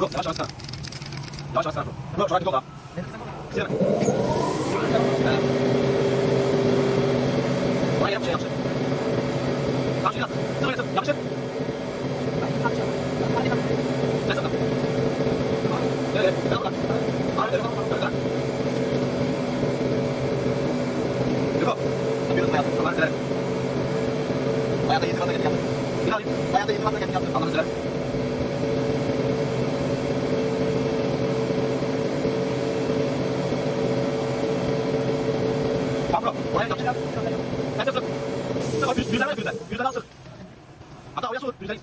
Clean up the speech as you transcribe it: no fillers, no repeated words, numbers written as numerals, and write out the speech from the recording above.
Bro, yavaş yavaş sana. Yavaş yavaş sana bro. Bro, şu an gidiyor da. Gidelim. Oraya yapışır, yapışır. Yapışır biraz. Sıra yapışır. Yapışır. Ne sana? Evet, evet. Abi, evet, evet. Yürü. Yapıyoruz hayatım. Allah'ını severim. Hayatta iyisi varsa kesin yapsın. Bir daha alayım. Hayatta iyisi varsa kesin yapsın. Allah'ını severim. Tamam bro. Oraya yapışır. Sen sırsın. Sıra birden al birden. Birden al sır. Hatta oraya sor. Birden.